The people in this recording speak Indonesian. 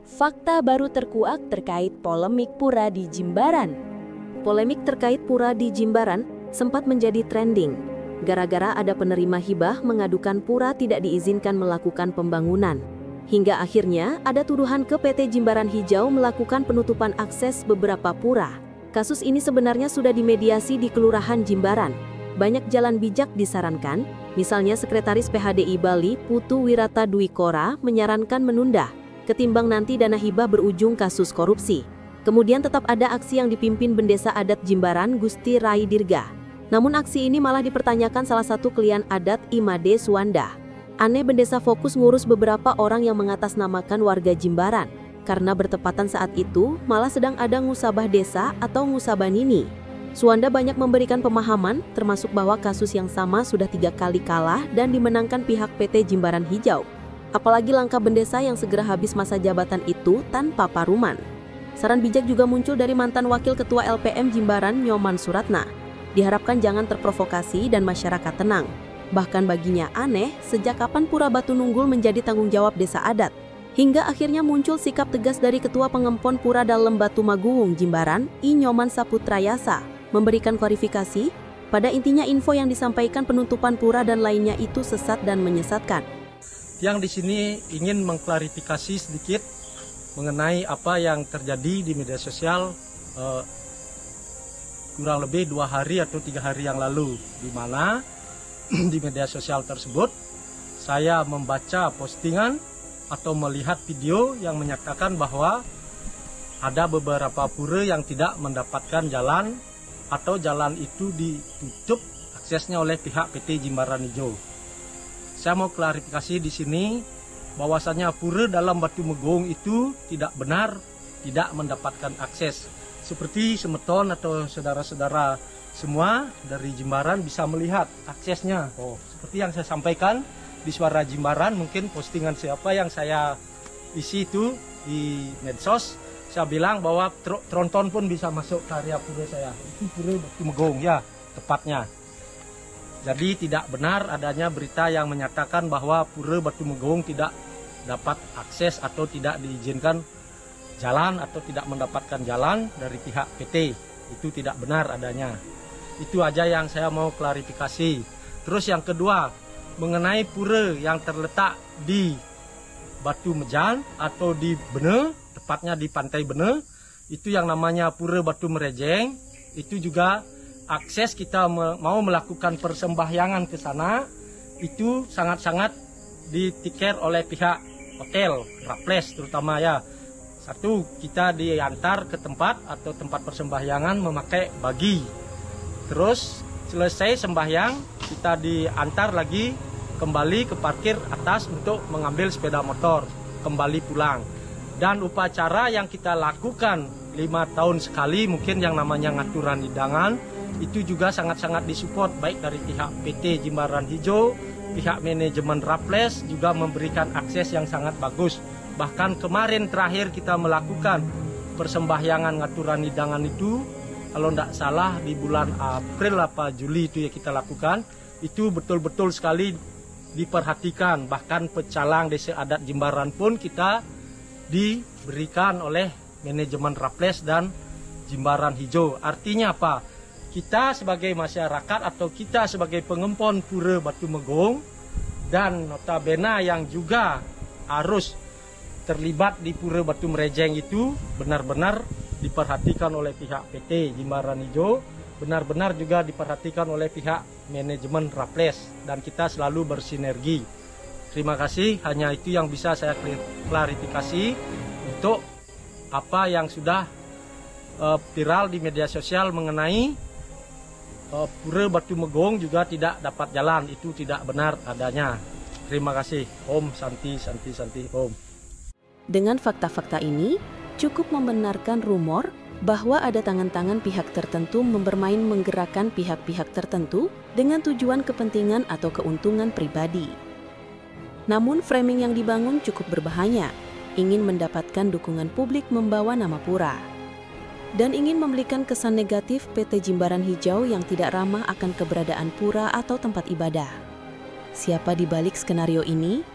Fakta baru terkuak terkait polemik pura di Jimbaran. Polemik terkait pura di Jimbaran sempat menjadi trending, gara-gara ada penerima hibah mengadukan pura tidak diizinkan melakukan pembangunan. Hingga akhirnya ada tuduhan ke PT Jimbaran Hijau melakukan penutupan akses beberapa pura. Kasus ini sebenarnya sudah dimediasi di Kelurahan Jimbaran. Banyak jalan bijak disarankan, misalnya Sekretaris PHDI Bali Putu Wirata Dwi Kora menyarankan menunda, ketimbang nanti dana hibah berujung kasus korupsi. Kemudian tetap ada aksi yang dipimpin Bendesa Adat Jimbaran Gusti Rai Dirga. Namun aksi ini malah dipertanyakan salah satu klien adat Imade Suwanda. Aneh Bendesa fokus ngurus beberapa orang yang mengatasnamakan warga Jimbaran, karena bertepatan saat itu malah sedang ada ngusabah desa atau ngusabah nini. Suwanda banyak memberikan pemahaman, termasuk bahwa kasus yang sama sudah 3 kali kalah dan dimenangkan pihak PT Jimbaran Hijau. Apalagi langkah Bendesa yang segera habis masa jabatan itu tanpa paruman. Saran bijak juga muncul dari mantan Wakil Ketua LPM Jimbaran Nyoman Suratna. Diharapkan jangan terprovokasi dan masyarakat tenang. Bahkan baginya aneh, sejak kapan Pura Batu Nunggul menjadi tanggung jawab desa adat? Hingga akhirnya muncul sikap tegas dari Ketua Pengempon Pura Dalem Batu Maguwung Jimbaran, I Nyoman Saputrayasa, memberikan klarifikasi, pada intinya info yang disampaikan penutupan pura dan lainnya itu sesat dan menyesatkan. Yang di sini ingin mengklarifikasi sedikit mengenai apa yang terjadi di media sosial kurang lebih 2 hari atau 3 hari yang lalu, di mana di media sosial tersebut saya membaca postingan atau melihat video yang menyatakan bahwa ada beberapa pura yang tidak mendapatkan jalan atau jalan itu ditutup aksesnya oleh pihak PT Jimbaran Hijau. Saya mau klarifikasi di sini bahwasanya pura dalam Batu Megong itu tidak benar tidak mendapatkan akses. Seperti Semeton atau saudara-saudara semua dari Jimbaran bisa melihat aksesnya. Seperti yang saya sampaikan di Suara Jimbaran, mungkin postingan siapa yang saya isi itu di medsos, saya bilang bahwa tronton pun bisa masuk ke area pura saya. Itu pura Batu Megong ya tepatnya. Jadi tidak benar adanya berita yang menyatakan bahwa pura Batu Megong tidak dapat akses atau tidak diizinkan jalan atau tidak mendapatkan jalan dari pihak PT. Itu tidak benar adanya. Itu aja yang saya mau klarifikasi. Terus yang kedua, mengenai pura yang terletak di Batu Mejan atau di Bene, tepatnya di Pantai Bene, itu yang namanya Pura Batu Merejeng, itu juga akses kita mau melakukan persembahyangan ke sana, itu sangat-sangat ditiker oleh pihak hotel, Raples terutama ya. Satu, kita diantar ke tempat atau tempat persembahyangan memakai bagi. Terus selesai sembahyang, kita diantar lagi kembali ke parkir atas untuk mengambil sepeda motor, kembali pulang. Dan upacara yang kita lakukan 5 tahun sekali, mungkin yang namanya ngaturan hidangan, itu juga sangat-sangat disupport baik dari pihak PT Jimbaran Hijau, pihak manajemen Raples juga memberikan akses yang sangat bagus. Bahkan kemarin terakhir kita melakukan persembahyangan ngaturan hidangan itu, kalau tidak salah di bulan April apa Juli itu ya kita lakukan, itu betul-betul sekali diperhatikan. Bahkan pecalang desa adat Jimbaran pun kita diberikan oleh manajemen Raples dan Jimbaran Hijau. Artinya apa? Kita sebagai masyarakat atau kita sebagai pengempon Pura Batu Megong dan notabene yang juga harus terlibat di Pura Batu Merejeng itu benar-benar diperhatikan oleh pihak PT Jimbaran Hijau, benar-benar juga diperhatikan oleh pihak manajemen Raples, dan kita selalu bersinergi. Terima kasih, hanya itu yang bisa saya klarifikasi untuk apa yang sudah viral di media sosial mengenai Pura Batu Megong juga tidak dapat jalan. Itu tidak benar adanya. Terima kasih. Om Santi Santi Santi Om. Dengan fakta-fakta ini, cukup membenarkan rumor bahwa ada tangan-tangan pihak tertentu bermain menggerakkan pihak-pihak tertentu dengan tujuan kepentingan atau keuntungan pribadi. Namun framing yang dibangun cukup berbahaya, ingin mendapatkan dukungan publik membawa nama pura. Dan ingin memberikan kesan negatif PT Jimbaran Hijau yang tidak ramah akan keberadaan pura atau tempat ibadah. Siapa di balik skenario ini?